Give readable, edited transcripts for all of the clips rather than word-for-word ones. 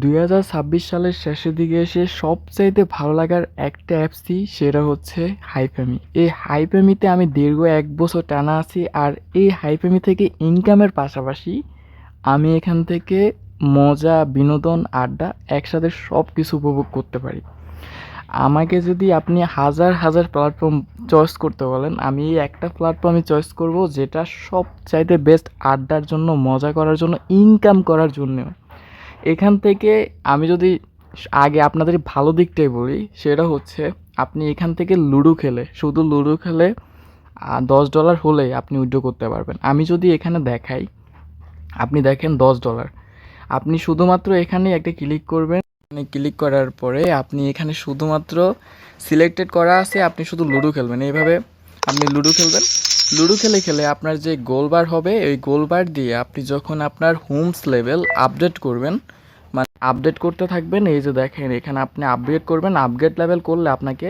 2026 সালের শেষের দিকে এসে সবচাইতে ভালো লাগার একটা অ্যাপসই সেটা হচ্ছে হাইপামি। এই হাইপামিতে আমি দীর্ঘ ১ বছর টানা আছি। আর এই হাইপামি থেকে ইনকামের পাশাপাশি আমি এখান থেকে মজা, বিনোদন, আড্ডা একসাথে সব কিছু উপভোগ করতে পারি। আমাকে যদি আপনি হাজার হাজার প্ল্যাটফর্ম চয়েস করতে বলেন, আমি এই একটা প্ল্যাটফর্মই চয়েস করব যেটা সবচাইতে বেস্ট আড্ডার জন্য, মজা করার জন্য, ইনকাম করার জন্যেও। এখান থেকে আমি যদি আগে আপনাদের ভালো দিকটাই বলি, সেটা হচ্ছে আপনি এখান থেকে লুডো খেলে, শুধু লুডো খেলে $10 হলেই আপনি উইথড্র করতে পারবেন। আমি যদি এখানে দেখাই, আপনি দেখেন $10, আপনি শুধুমাত্র এখানে একটা ক্লিক করবেন। এখানে ক্লিক করার পরে আপনি এখানে শুধুমাত্র সিলেক্টেড করা আছে, আপনি শুধু লুডো খেলবেন। এইভাবে আপনি লুডো খেলবেন। লুডো খেলে খেলে আপনার যে গোলবার হবে, ওই গোলবার দিয়ে আপনি যখন আপনার হোমস লেভেল আপডেট করবেন, মানে আপডেট করতে থাকবেন, এই যে দেখেন এখানে আপনি আপগ্রেড করবেন। আপগ্রেড লেভেল করলে আপনাকে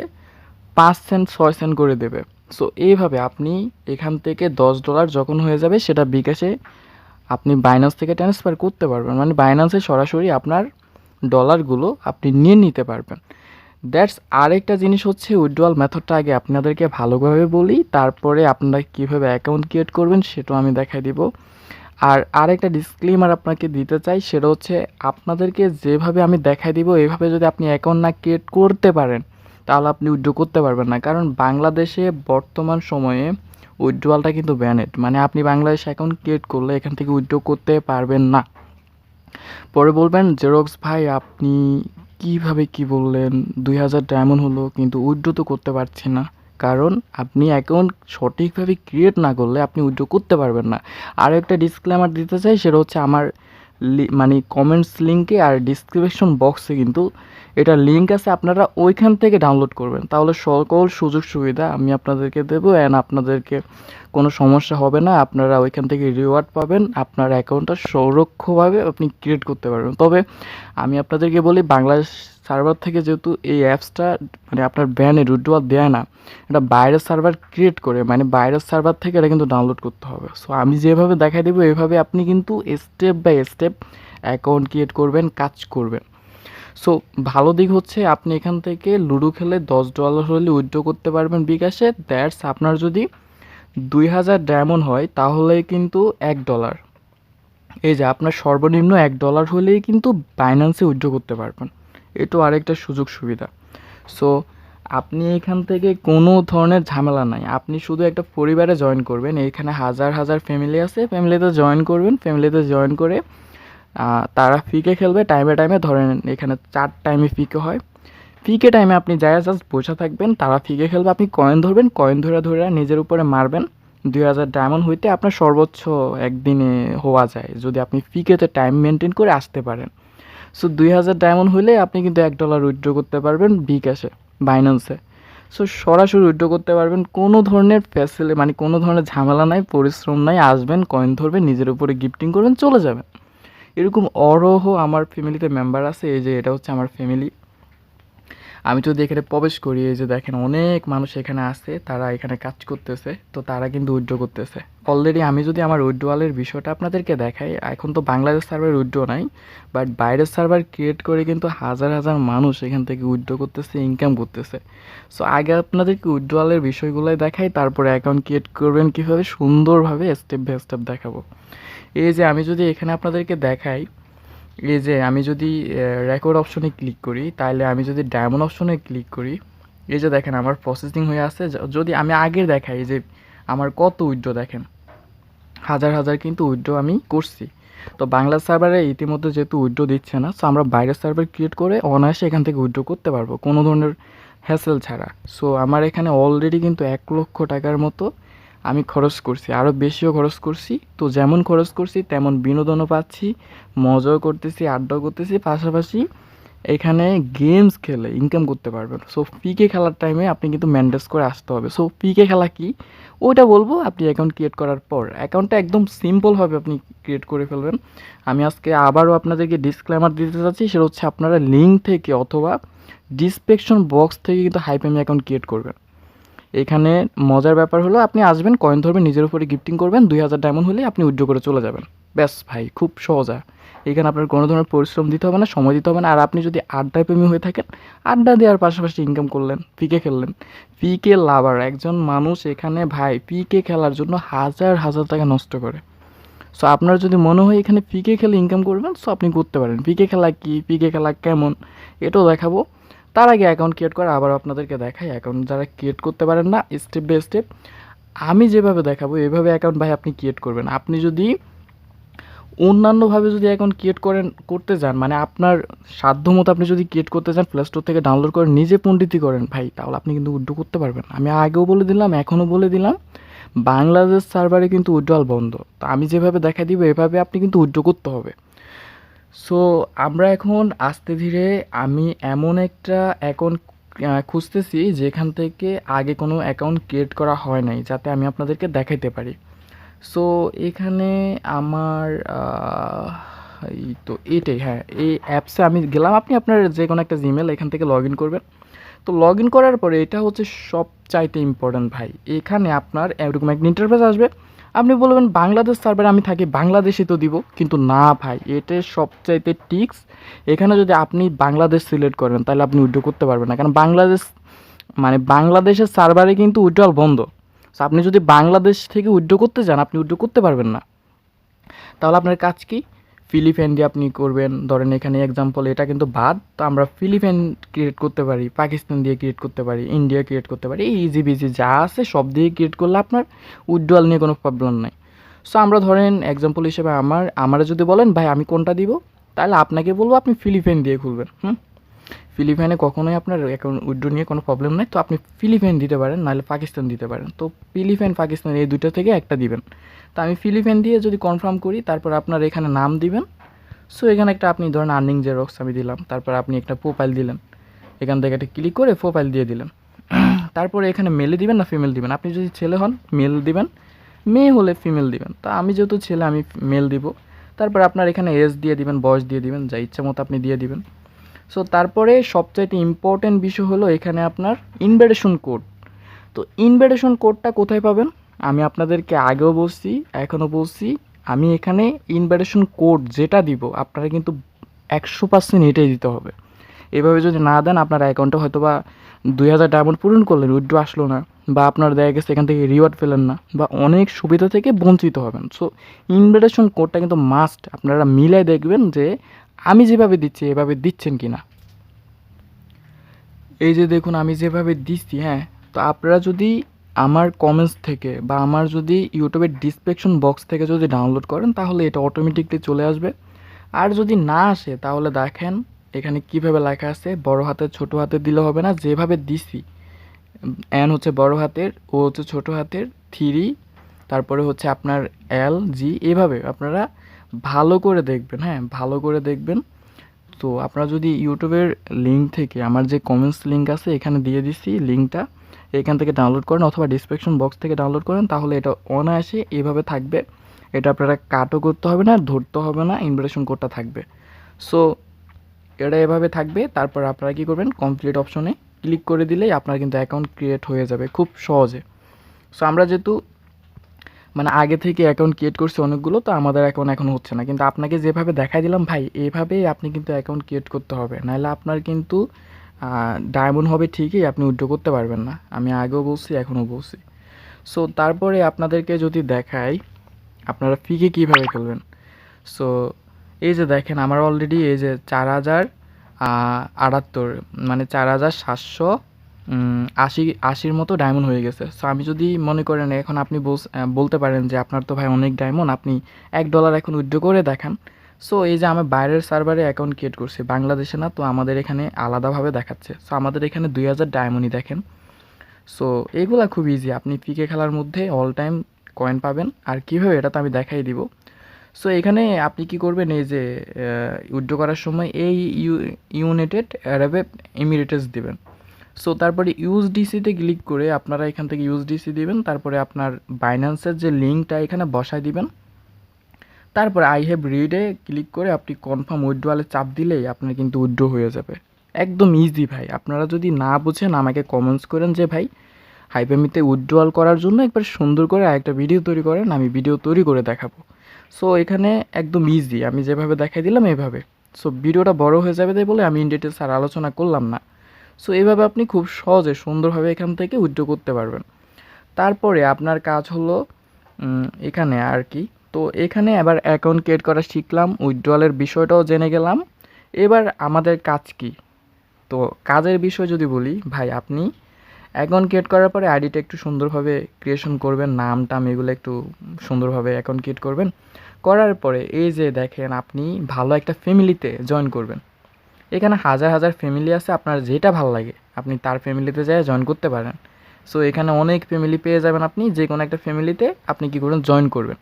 5 সেন্ট 6 সেন্ট করে দেবে। সো এইভাবে আপনি এখান থেকে $10 যখন হয়ে যাবে সেটা বিকাশে আপনি বাইন্যান্স থেকে ট্রান্সফার করতে পারবেন, মানে বাইন্যান্সে সরাসরি আপনার ডলারগুলো আপনি নিয়ে নিতে পারবেন। দ্যাটস আরেকটা জিনিস হচ্ছে উইথড্রয়াল মেথডটা আগে আপনাদেরকে ভালোভাবে বলি, তারপরে আপনারা কীভাবে অ্যাকাউন্ট ক্রিয়েট করবেন সেটাও আমি দেখাই দিব। আর আরেকটা ডিসক্লেমার আপনাকে দিতে চাই, সেটা হচ্ছে আপনাদেরকে যেভাবে আমি দেখাই দিব এইভাবে যদি আপনি অ্যাকাউন্ট না ক্রিয়েট করতে পারেন তাহলে আপনি উইথড্র করতে পারবেন না। কারণ বাংলাদেশে বর্তমান সময়ে উইথড্রয়ালটা কিন্তু ব্যানেড, মানে আপনি বাংলাদেশে অ্যাকাউন্ট ক্রিয়েট করলে এখান থেকে উইথড্র করতে পারবেন না। পরে বলবেন জেরক্স ভাই আপনি কিভাবে কি বললেন, 2000 ডায়মন্ড হলো কিন্তু উইথড্র তো করতে পারছি না। কারণ আপনি অ্যাকাউন্ট সঠিকভাবে ক্রিয়েট না করলে আপনি উইথড্র করতে পারবেন না। আরও একটা ডিসক্লেমার দিতে চাই, সেটা হচ্ছে আমার মানে কমেন্টস লিঙ্কে আর ডিসক্রিপশন বক্সে কিন্তু এটা লিঙ্ক আছে, আপনারা ওইখান থেকে ডাউনলোড করবেন, তাহলে সকল সুযোগ সুবিধা আমি আপনাদেরকে দেবো অ্যান্ড আপনাদেরকে কোনো সমস্যা হবে না। আপনারা ওইখান থেকে রিওয়ার্ড পাবেন, আপনার অ্যাকাউন্টটা সুরক্ষভাবে আপনি ক্রিয়েট করতে পারবেন। তবে আমি আপনাদেরকে বলি, বাংলাদেশ সার্ভার থেকে যেহেতু এই অ্যাপসটা মানে আপনার ব্যানে উইথড্রয়াল দেয় না, এটা বাইরের সার্ভার ক্রিয়েট করে, মানে বাইরের সার্ভার থেকে এটা কিন্তু ডাউনলোড করতে হবে। সো আমি যেভাবে দেখাই দেবো এইভাবে আপনি কিন্তু step by step account create করবেন, কাজ করবেন। সো ভালো দিক হচ্ছে আপনি এখান থেকে লুডো খেলে $10 হলে উইথড্র করতে পারবেন বিকাশে। দ্যাটস আপনার যদি 2000 ডায়মন্ড হয় তাহলে কিন্তু $1, এই যে আপনার সর্বনিম্ন $1 হলেই কিন্তু বাইন্যান্সে উইথড্র করতে পারবেন। এটাও আরেকটা সুযোগ সুবিধা। সো আপনি এখান থেকে কোনো ধরনের ঝামেলা নাই, আপনি শুধু একটা পরিবারে জয়েন করবেন। এইখানে হাজার হাজার ফ্যামিলি আছে, ফ্যামিলিতে জয়েন করবেন। ফ্যামিলিতে জয়েন করে তারা ফিকে খেলবে টাইমে টাইমে। ধরেন এখানে 4 টাইমে ফিকে হয়। ফিকে টাইমে আপনি জাস্ট বসে থাকবেন, তারা ফিকে খেলবে, আপনি কয়েন ধরবেন, কয়েন ধরে ধরে নিজের উপরে মারবেন। 2000 ডায়মন্ড হইতে আপনার সর্বোচ্চ একদিনে হওয়া যায় যদি আপনি ফিকেতে টাইম মেনটেন করে আসতে পারেন। সো 2000 ডায়মন্ড হলে আপনি কিন্তু $1 উইথড্র করতে পারবেন বিকাশে, বাইন্যান্সে। সো সরাসরি উইথড্র করতে পারবেন, কোনো ধরনের মানে কোনো ধরনের ঝামেলা নাই, পরিশ্রম নাই। আসবেন, কয়েন ধরবেন, নিজের উপরে গিফটিং করবেন, চলে যাবেন। এরকম অহরহ আমার ফ্যামিলিতে মেম্বার আছে। এই যে এটা হচ্ছে আমার ফ্যামিলি। আমি যদি এখানে প্রবেশ করি, এই যে দেখেন অনেক মানুষ এখানে আছে, তারা এখানে কাজ করতেছে, তো তারা কিন্তু উইথড্র করতেছে অলরেডি। আমি যদি আমার উইথড্রয়ালের বিষয়টা আপনাদেরকে দেখাই, এখন তো বাংলাদেশ সার্ভার উইথড্র নাই, বাট বাইরের সার্ভার ক্রিয়েট করে কিন্তু হাজার হাজার মানুষ এখান থেকে উইথড্র করতেছে, ইনকাম করতেছে। সো আগে আপনাদেরকে উইথড্রয়ালের বিষয়গুলোই দেখাই, তারপরে অ্যাকাউন্ট ক্রিয়েট করবেন কীভাবে সুন্দরভাবে স্টেপ বাই স্টেপ দেখাবো। এই যে আমি যদি এখানে আপনাদেরকে দেখাই, এই যে আমি যদি রেকর্ড অপশনে ক্লিক করি, তাহলে আমি যদি ডায়মন্ড অপশনে ক্লিক করি, এই যে দেখেন আমার প্রসেসিং হয়ে আছে। যদি আমি আগে দেখাই যে আমার কত উইথড্র, দেখেন হাজার হাজার কিন্তু উইথড্র আমি করছি। তো বাংলা সার্ভারে ইতিমধ্যে যেহেতু উইথড্র দিচ্ছে না, সো আমরা বাইরের সার্ভার ক্রিয়েট করে অনায়াসে এখান থেকে উইথড্র করতে পারবো কোনো ধরনের হ্যাসেল ছাড়া। সো আমার এখানে অলরেডি কিন্তু $1,00,000 মতো আমি খরচ করছি, আরও বেশিও খরচ করছি। তো যেমন খরচ করছি তেমন বিনোদনও পাচ্ছি, মজাও করতেছি, আড্ডাও করতেছি, পাশাপাশি এখানে গেমস খেলে ইনকাম করতে পারবেন। সো পিকে খেলার টাইমে আপনি কিন্তু ম্যান্ডেজ করে আসতে হবে। সো পিকে খেলা কি ওইটা বলবো আপনি অ্যাকাউন্ট ক্রিয়েট করার পর। অ্যাকাউন্টটা একদম সিম্পলভাবে আপনি ক্রিয়েট করে ফেলবেন। আমি আজকে আবারও আপনাদেরকে ডিসক্লেমার দিতে চাচ্ছি, সেটা হচ্ছে আপনারা লিঙ্ক থেকে অথবা ডিসক্রিপশন বক্স থেকে কিন্তু হাইপামি অ্যাকাউন্ট ক্রিয়েট করবেন। এখানে মজার ব্যাপার হলো আপনি আসবেন, কয়েন ধরবেন, নিজের উপরে গিফটিং করবেন, 2000 ডায়মন্ড হলে আপনি উইথড্র করে চলে যাবেন। ব্যাস ভাই, খুব সহজা। এখানে আপনার কোনো ধরনের পরিশ্রম দিতে হবে না, সময় দিতে হবে না। আর আপনি যদি আড্ডায় প্রেমী হয়ে থাকেন, আড্ডা দেওয়ার পাশাপাশি ইনকাম করলেন, পিকে খেললেন। পিকে লাভার একজন মানুষ এখানে ভাই পিকে খেলার জন্য হাজার হাজার টাকা নষ্ট করে। সো আপনার যদি মনে হয় এখানে পিকে খেলে ইনকাম করবেন, সো আপনি করতে পারেন। পিকে খেলা কি, পিকে খেলা কেমন, এটাও দেখাবো। তার আগে অ্যাকাউন্ট ক্রিয়েট করা আবার আপনাদেরকে দেখাই। অ্যাকাউন্ট যারা ক্রিয়েট করতে পারেন না, স্টেপ বাই স্টেপ আমি যেভাবে দেখাবো এভাবে অ্যাকাউন্ট ভাই আপনি ক্রিয়েট করবেন। আপনি যদি অন্যান্যভাবে যদি অ্যাকাউন্ট ক্রিয়েট করতে যান, মানে আপনার সাধ্যমতো আপনি যদি ক্রিয়েট করতে চান, প্লে স্টোর থেকে ডাউনলোড করে নিজে পণ্ডিতি করেন ভাই, তাহলে আপনি কিন্তু উইথড্র করতে পারবেন। আমি আগেও বলে দিলাম, এখনও বলে দিলাম, বাংলাদেশ সার্ভারে কিন্তু উইথড্রয়াল বন্ধ। তো আমি যেভাবে দেখা দিব এভাবে আপনি কিন্তু উইথড্র করতে হবে। সো আমরা এখন আস্তে ধীরে আমি এমন একটা অ্যাকাউন্ট খুঁজতেছি যেখান থেকে আগে কোনো অ্যাকাউন্ট ক্রিয়েট করা হয় নাই, যাতে আমি আপনাদেরকে দেখাইতে পারি। সো এখানে আমার এই তো এটাই, হ্যাঁ, এই অ্যাপসে আমি গেলাম। আপনি আপনার যে কোনো একটা জিমেল এখান থেকে লগ ইন করবেন। তো লগ ইন করার পরে এটা হচ্ছে সবচাইতে ইম্পর্ট্যান্ট ভাই। এখানে আপনার এরকম একটা ইন্টারফেস আসবে। আপনি বলবেন বাংলাদেশ সার্ভারে আমি থাকি, বাংলাদেশে তো দিব, কিন্তু না ভাই, এটা সবচাইতে টিক্স। এখানে যদি আপনি বাংলাদেশ সিলেক্ট করেন তাহলে আপনি উইথড্র করতে পারবেন না, কারণ বাংলাদেশ মানে বাংলাদেশের সার্ভারে কিন্তু উইথড্রয়াল বন্ধ। সো আপনি যদি বাংলাদেশ থেকে উইথড্র করতে যান, আপনি উইথড্র করতে পারবেন না। তাহলে আপনার কাজ কি? ফিলিপাইন দিয়ে আপনি করবেন। ধরেন এখানে এক্সাম্পল এটা কিন্তু বাদ, তো আমরা ফিলিপাইন ক্রিয়েট করতে পারি, পাকিস্তান দিয়ে ক্রিয়েট করতে পারি, ইন্ডিয়া ক্রিয়েট করতে পারি, ইজি বিজি যা আছে সব দিয়ে ক্রিয়েট করলে আপনার উইথড্রয়াল নিয়ে কোনো প্রবলেম নাই। সো আমরা ধরেন এক্সাম্পল হিসেবে আমার যদি বলেন ভাই আমি কোনটা দিব, তাহলে আপনাকে বলবো আপনি ফিলিপাইন দিয়ে খুলবেন। ফিলিপাইনে কখনোই আপনার অ্যাকাউন্ট উইথড্র নিয়ে কোনো প্রবলেম নেই। তো আপনি ফিলিপাইন দিতে পারেন, নাহলে পাকিস্তান দিতে পারেন। তো ফিলিপাইন পাকিস্তান এই দুটো থেকে একটা দিবেন। তো আমি ফিলিপাইন দিয়ে যদি কনফার্ম করি, তারপর আপনার এখানে নাম দিবেন। সো এখানে একটা আপনি ধরেন আর্নিং জেরক্স আমি দিলাম, তারপর আপনি একটা প্রোফাইল দিলেন, এখান থেকে একটা ক্লিক করে প্রোফাইল দিয়ে দিলেন। তারপরে এখানে মেলে দিবেন না ফিমেল দিবেন, আপনি যদি ছেলে হন মেল দিবেন, মেয়ে হলে ফিমেল দিবেন। তো আমি যেহেতু ছেলে আমি মেল দিব। তারপর আপনার এখানে এজ দিয়ে দিবেন, বয়স দিয়ে দিবেন, যা ইচ্ছা মতো আপনি দিয়ে দিবেন। সো তারপরে সবচাইতে ইম্পর্টেন্ট বিষয় হলো এখানে আপনার ইনভিটেশন কোড। তো ইনভিটেশন কোডটা কোথায় পাবেন? আমি আপনাদেরকে আগেও বলছি, এখনও বলছি, আমি এখানে ইনভিটেশন কোড যেটা দিব আপনারা কিন্তু 100% এটাই দিতে হবে। এভাবে যদি না দেন, আপনার অ্যাকাউন্টে হয়তো বা 2000 ডায়মন্ড পূরণ করলেন, উইথড্র আসলো না, বা আপনার দেখা গেছে এখান থেকে রিওয়ার্ড পেলেন না, বা অনেক সুবিধা থেকে বঞ্চিত হবেন। সো ইনভিটেশন কোডটা কিন্তু মাস্ট আপনারা মিলাই দেখবেন যে আমি যেভাবে দিচ্ছি এভাবে দিচ্ছেন কি না। এই যে দেখুন আমি যেভাবে দিচ্ছি, হ্যাঁ। তো আপনারা যদি আমার কমেন্টস থেকে বা আমার যদি ইউটিউবের ডিসক্রিপশন বক্স থেকে যদি ডাউনলোড করেন, তাহলে এটা অটোমেটিকলি চলে আসবে। আর যদি না আসে তাহলে দেখেন এখানে কিভাবে লেখা আছে, বড় হাতের ছোট হাতের দিলে হবে না, যেভাবে দিছি এন হচ্ছে বড় হাতের, ও হচ্ছে ছোট হাতের, 3, তারপরে হচ্ছে আপনার LG, এভাবে আপনারা ভালো করে দেখবেন, হ্যাঁ, ভালো করে দেখবেন। তো আপনারা যদি ইউটিউবের লিঙ্ক থেকে আমার যে কমেন্টস লিঙ্ক আছে এখানে দিয়ে দিচ্ছি লিঙ্কটা, এখান থেকে ডাউনলোড করেন অথবা ডিসক্রিপশন বক্স থেকে ডাউনলোড করেন, তাহলে এটা অনায়াসে এভাবে থাকবে। এটা আপনারা কাটও করতে হবে না, ধরতে হবে না, ইনভিটেশন কোডটা থাকবে। সো এটা এভাবে থাকবে। তারপর আপনারা কী করবেন, কমপ্লিট অপশনে ক্লিক করে দিলেই আপনার কিন্তু অ্যাকাউন্ট ক্রিয়েট হয়ে যাবে খুব সহজে। সো আমরা যেহেতু মানে আগে থেকে অ্যাকাউন্ট ক্রিয়েট করছি অনেকগুলো, তো আমাদের অ্যাকাউন্ট এখন হচ্ছে না, কিন্তু আপনাকে যেভাবে দেখাই দিলাম ভাই, এভাবেই আপনি কিন্তু অ্যাকাউন্ট ক্রিয়েট করতে হবে, নাহলে আপনার কিন্তু ডায়মন্ড হবে ঠিকই, আপনি উইথড্র করতে পারবেন না। আমি আগেও বলছি, এখনও বলছি। সো তারপরে আপনাদেরকে যদি দেখাই আপনারা ফিকে কীভাবে খেলবেন। সো এই যে দেখেন আমার অলরেডি এই যে 4078, মানে 4780 মতো ডায়মন্ড হয়ে গেছে। সো আমি যদি মনে করেন এখন আপনি বলতে পারেন যে আপনার তো ভাই অনেক ডায়মন্ড, আপনি $1 এখন উইথড্র করে দেখান। সো এই যে আমার বাইরের সার্ভারে অ্যাকাউন্ট ক্রিয়েট করছি, বাংলাদেশে না, তো আমাদের এখানে আলাদাভাবে দেখাচ্ছে। সো আমাদের এখানে 2000 ডায়মন্ডই দেখেন। সো এগুলা খুব ইজি, আপনি পিকে খেলার মধ্যে অল টাইম কয়েন পাবেন। আর কীভাবে এটা তো আমি দেখাই দিব। সো এখানে আপনি কি করবেন, এই যে উইথড্র করার সময় এই ইউনাইটেড আরব এমিরেটস দিবেন। সো তারপরে ইউএসডিসিতে ক্লিক করে আপনারা এখান থেকে ইউএসডিসি দিবেন, তারপরে আপনার বাইন্যান্সের যে লিঙ্কটা এখানে বসায় দিবেন। তারপরে আই হ্যাভ রিডে ক্লিক করে আপনি কনফার্ম উইথড্রয়ালে চাপ দিলেই আপনার কিন্তু উইথড্র হয়ে যাবে। একদম ইজি ভাই। আপনারা যদি না বুঝেন আমাকে কমেন্টস করেন যে ভাই হাইপেমিতে উইথড্রয়াল করার জন্য একবার সুন্দর করে আরেকটা ভিডিও তৈরি করেন, আমি ভিডিও তৈরি করে দেখাবো। সো এখানে একদম ইজি, আমি যেভাবে দেখাই দিলাম এভাবে। সো ভিডিওটা বড় হয়ে যাবে তাই বলে আমি ইন ডিটেলস আর আলোচনা করলাম না। সো এইভাবে আপনি খুব সহজে সুন্দরভাবে এখান থেকে উইথড্র করতে পারবেন। তারপরে আপনার কাজ হলো এখানে আর কি। তো এখানে এবার অ্যাকাউন্ট ক্রিয়েট করা শিখলাম, উইথড্রয়ালের বিষয়টাও জেনে গেলাম। এবার আমাদের কাজ কি? তো কাজের বিষয় যদি বলি ভাই, আপনি অ্যাকাউন্ট ক্রিয়েট করার পরে আইডিটা একটু সুন্দরভাবে ক্রিয়েশন করবেন, নাম টাম এগুলো একটু সুন্দরভাবে অ্যাকাউন্ট ক্রিয়েট করবেন। করার পরে এই যে দেখেন, আপনি ভালো একটা ফ্যামিলিতে জয়েন করবেন। এখানে হাজার হাজার ফ্যামিলি আছে, আপনার যেটা ভালো লাগে আপনি তার ফ্যামিলিতে যেয়ে জয়েন করতে পারেন। সো এখানে অনেক ফ্যামিলি পেয়ে যাবেন, আপনি যে কোনো একটা ফ্যামিলিতে আপনি কী করবেন, জয়েন করবেন।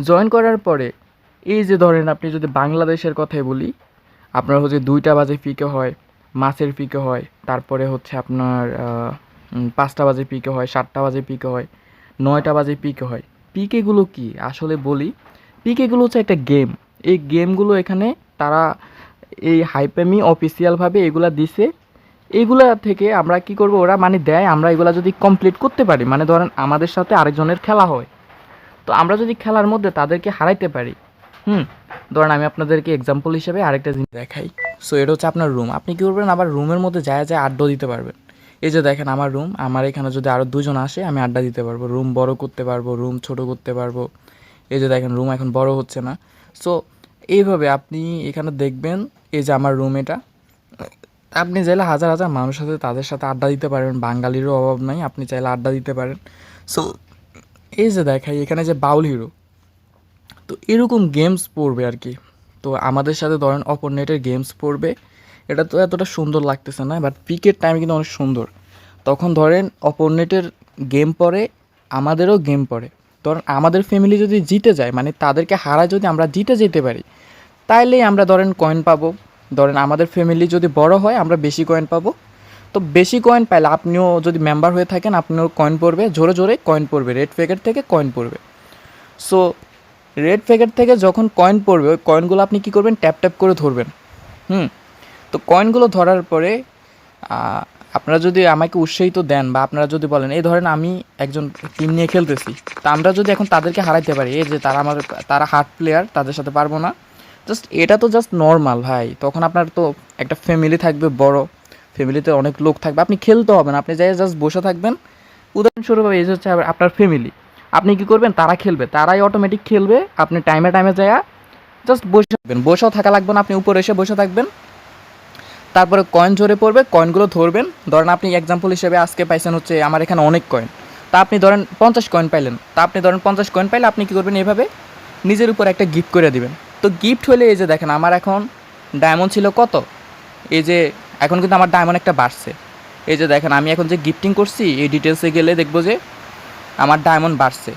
জয়েন করার পরে এই যে ধরেন, আপনি যদি বাংলাদেশের কথাই বলি, আপনার হচ্ছে 2টা বাজে পিকে হয়, মাছের পিকে হয়, তারপরে হচ্ছে আপনার 5টা বাজে পিকে হয়, 7টা বাজে পিকে হয়, 9টা বাজে পিকে হয়। পিকেগুলো কি আসলে বলি, পিকেগুলো হচ্ছে একটা গেম। এই গেমগুলো এখানে তারা এই হাইপেমি অফিসিয়ালভাবে এগুলা দিছে। এইগুলা থেকে আমরা কি করব, ওরা মানে দেয়, আমরা এগুলা যদি কমপ্লিট করতে পারি, মানে ধরেন আমাদের সাথে আরেকজনের খেলা হয়, তো আমরা যদি খেলার মধ্যে তাদেরকে হারাইতে পারি, ধরেন আমি আপনাদেরকে এক্সাম্পল হিসেবে আরেকটা জিনিস দেখাই। সো এটা হচ্ছে আপনার রুম। আপনি কী করবেন, আবার রুমের মধ্যে যায় যায় আড্ডা দিতে পারবেন। এই যে দেখেন আমার রুম, আমার এখানে যদি আরও 2জন আসে আমি আড্ডা দিতে পারবো, রুম বড় করতে পারবো, রুম ছোট করতে পারবো। এই যে দেখেন রুম এখন বড় হচ্ছে না। সো এইভাবে আপনি এখানে দেখবেন, এই যে আমার রুম এটা, আপনি চাইলে হাজার হাজার মানুষের সাথে তাদের সাথে আড্ডা দিতে পারেন, বাঙালিরও অভাব নাই, আপনি চাইলে আড্ডা দিতে পারেন। সো এই যে দেখাই এখানে যে বাউল হিরো, তো এরকম গেমস পড়বে আর কি। তো আমাদের সাথে ধরেন অপর নেটের গেমস পড়বে, এটা তো এতটা সুন্দর লাগতেছে না, বাট পিকের টাইমে কিন্তু অনেক সুন্দর। তখন ধরেন অপর নেটের গেম পড়ে, আমাদেরও গেম পড়ে। ধরেন আমাদের ফ্যামিলি যদি জিতে যায়, মানে তাদেরকে হারায় যদি আমরা জিতে যেতে পারি, তাইলেই আমরা ধরেন কয়েন পাবো। ধরেন আমাদের ফ্যামিলি যদি বড় হয় আমরা বেশি কয়েন পাবো। তো বেশি কয়েন পাইলে আপনিও যদি মেম্বার হয়ে থাকেন, আপনিও কয়েন পড়বে, জোরে জোরে কয়েন পড়বে, রেড প্যাকেট থেকে কয়েন পড়বে। সো রেড প্যাকেট থেকে যখন কয়েন পড়বে, ওই কয়েনগুলো আপনি কী করবেন, ট্যাপ ট্যাপ করে ধরবেন। তো কয়েনগুলো ধরার পরে আপনারা যদি আমাকে উৎসাহিত দেন, বা আপনারা যদি বলেন, এই ধরেন আমি একজন টিম নিয়ে খেলতেছি, তা আমরা যদি এখন তাদেরকে হারাইতে পারি, এই যে তারা হার্ড প্লেয়ার, তাদের সাথে পারবো না, জাস্ট এটা তো জাস্ট নর্মাল ভাই। তখন আপনার তো একটা ফ্যামিলি থাকবে, বড় ফ্যামিলিতে অনেক লোক থাকবে, আপনি খেলতে হবে না, আপনি যাই জাস্ট বসে থাকবেন। উদাহরণস্বরূপ এই হচ্ছে আপনার ফ্যামিলি, আপনি কী করবেন, তারা খেলবে, তারাই অটোমেটিক খেলবে, আপনি টাইমে টাইমে যায় জাস্ট বসে থাকবেন, বসেও থাকা লাগবে না, আপনি উপরে এসে বসে থাকবেন। তারপরে কয়েন ঝরে পড়বে, কয়েনগুলো ধরবেন। ধরেন আপনি এক্সাম্পল হিসেবে আজকে পাইছেন হচ্ছে আমার এখানে অনেক কয়েন, তা আপনি ধরেন 50 কয়েন পাইলেন, তা আপনি ধরেন 50 কয়েন পাইলে আপনি কী করবেন, এভাবে নিজের উপর একটা গিফট করে দিবেন। তো গিফট হলে এই যে দেখেন আমার এখন ডায়মন্ড ছিল কত, এই যে এখন কিন্তু আমার ডায়মন্ড একটা বাড়ছে। এই যে দেখেন আমি এখন যে গিফটিং করছি, এই ডিটেলসে গেলে দেখবো যে আমার ডায়মন্ড বাড়ছে।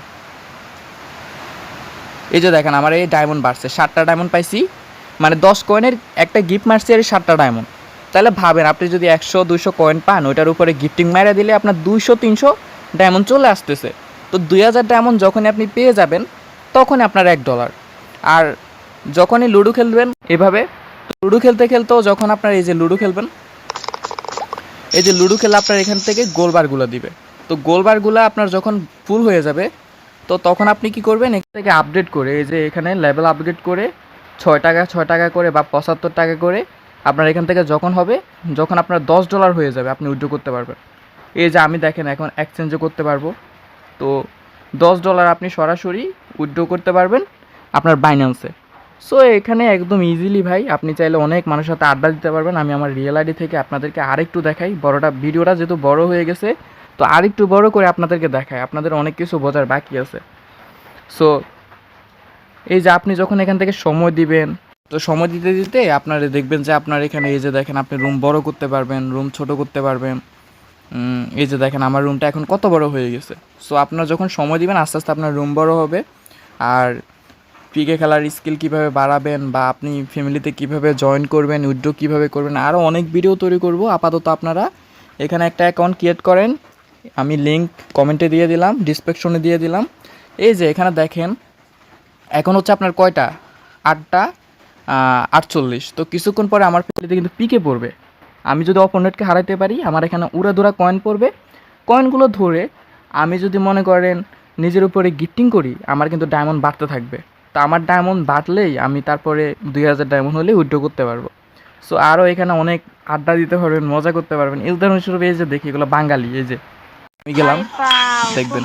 এই যে দেখেন আমার এই ডায়মন্ড বাড়ছে, 7টা ডায়মন্ড পাইছি, মানে 10 কয়েনের একটা গিফট মারছি আর 7টা ডায়মন্ড। তাহলে ভাবেন আপনি যদি 100-200 কয়েন পান, ওইটার উপরে গিফটিং মারা দিলে আপনার 200-300 ডায়মন্ড চলে আসতেছে। তো 2000 ডায়মন্ড যখনই আপনি পেয়ে যাবেন, তখনই আপনার $1। আর যখনই লুডো খেলবেন এভাবে, লুডো খেলতে খেলতেও যখন আপনার এই যে লুডো খেলবেন, এই যে লুডো খেলে আপনার এখান থেকে গোলবারগুলো দিবে। তো গোলবারগুলো আপনার যখন ফুল হয়ে যাবে, তো তখন আপনি কি করবেন, এখান থেকে আপডেট করে, এই যে এখানে লেভেল আপগ্রেড করে 6 টাকা করে বা 75 টাকা করে আপনার এখান থেকে যখন হবে, যখন আপনার $10 হয়ে যাবে, আপনি উইথড্র করতে পারবেন। এই যে আমি দেখেন এখন এক্সচেঞ্জও করতে পারবো। তো $10 আপনি সরাসরি উইথড্র করতে পারবেন আপনার বাইন্যান্সে। সো এখানে একদম ইজিলি ভাই, আপনি চাইলে অনেক মানুষের সাথে আড্ডা দিতে পারবেন। আমি আমার রিয়েল আইডি থেকে আপনাদেরকে আরেকটু দেখাই, ভিডিওটা যেহেতু বড় হয়ে গেছে, তো আরেকটু বড় করে আপনাদেরকে দেখাই, আপনাদের অনেক কিছু বোঝার বাকি আছে। সো এই যে আপনি যখন এখান থেকে সময় দিবেন, তো সময় দিতে দিতে আপনারা দেখবেন যে আপনার এখানে এই যে দেখেন আপনি রুম বড় করতে পারবেন, রুম ছোট করতে পারবেন। এই যে দেখেন আমার রুমটা এখন কত বড় হয়ে গেছে। সো আপনারা যখন সময় দিবেন, আস্তে আস্তে আপনার রুম বড় হবে। আর পিকে খেলার স্কিল কীভাবে বাড়াবেন, বা আপনি ফ্যামিলিতে কীভাবে জয়েন করবেন, উইথড্র কীভাবে করবেন, আরও অনেক ভিডিও তৈরি করব। আপাতত আপনারা এখানে একটা অ্যাকাউন্ট ক্রিয়েট করেন, আমি লিঙ্ক কমেন্টে দিয়ে দিলাম, ডিসক্রিপশনে দিয়ে দিলাম। এই যে এখানে দেখেন এখন হচ্ছে আপনার কয়টা, 8:48। তো কিছুক্ষণ পরে আমার ফ্যামিলিতে কিন্তু পিকে পড়বে। আমি যদি অপোনেন্টকে হারাইতে পারি, আমার এখানে উড়াধুরা কয়েন পড়বে। কয়েনগুলো ধরে আমি যদি মনে করেন নিজের উপরে গিফটিং করি আমার কিন্তু ডায়মন্ড বাড়তে থাকবে। তো আমার ডায়মন্ড বাড়লেই আমি তারপরে 2000 ডায়মন্ড হলে উইথড্র করতে পারবো। সো আরও এখানে অনেক আড্ডা দিতে পারবেন, মজা করতে পারবেন। এই উদাহরণস্বরূপ এই যে দেখি এগুলো বাঙালি, এই যে আমি গেলাম দেখবেন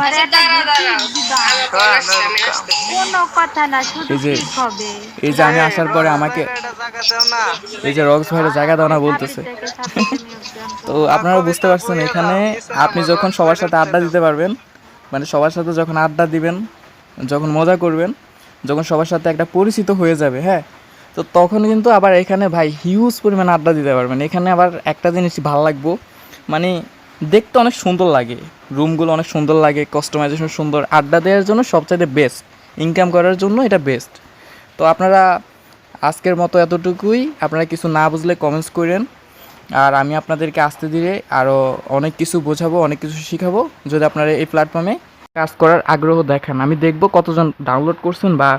এই যে এই যে আমি আসার পরে আমাকে এই যে রক্স ভাইয়ের জায়গা দাও না বলতেছে। তো আপনারা বুঝতে পারছেন এখানে আপনি যখন সবার সাথে আড্ডা দিতে পারবেন, মানে সবার সাথে যখন আড্ডা দিবেন, যখন মজা করবেন, যখন সবার সাথে একটা পরিচিত হয়ে যাবে, হ্যাঁ, তো তখন কিন্তু আবার এখানে ভাই হিউজ পরিমাণে আড্ডা দিতে পারবেন। এখানে আবার একটা জিনিস ভালো লাগবো, মানে দেখতে অনেক সুন্দর লাগে, রুমগুলো অনেক সুন্দর লাগে, কাস্টমাইজেশন সুন্দর, আড্ডা দেওয়ার জন্য সবচাইতে বেস্ট, ইনকাম করার জন্য এটা বেস্ট। তো আপনারা আজকের মতো এতটুকুই। আপনারা কিছু না বুঝলে কমেন্টস করেন, আর আমি আপনাদেরকে আস্তে ধীরে আরও অনেক কিছু বোঝাবো, অনেক কিছু শেখাবো যদি আপনারা এই প্ল্যাটফর্মে কাজ করার আগ্রহ দেখান। আমি দেখব কতজন ডাউনলোড করছেন বা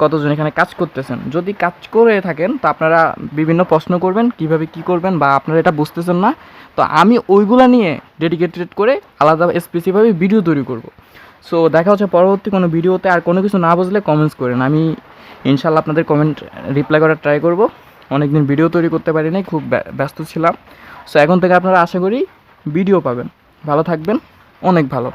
কতজন এখানে কাজ করতেছেন। যদি কাজ করে থাকেন তো আপনারা বিভিন্ন প্রশ্ন করবেন কিভাবে কি করবেন, বা আপনারা এটা বুঝতেছেন না, তো আমি ওইগুলা নিয়ে ডেডিকেটেড করে আলাদা স্পেসিফিকভাবে ভিডিও তৈরি করব। সো দেখা হচ্ছে পরবর্তী কোনো ভিডিওতে। আর কোনো কিছু না বুঝলে কমেন্টস করেন, আমি ইনশাল্লাহ আপনাদের কমেন্ট রিপ্লাই করার ট্রাই করব। অনেক দিন ভিডিও তৈরি করতে পারি নাই, খুব ব্যস্ত ছিলাম। সো এখন থেকে আপনারা আশা করি ভিডিও পাবেন। ভালো থাকবেন, অনেক ভালো।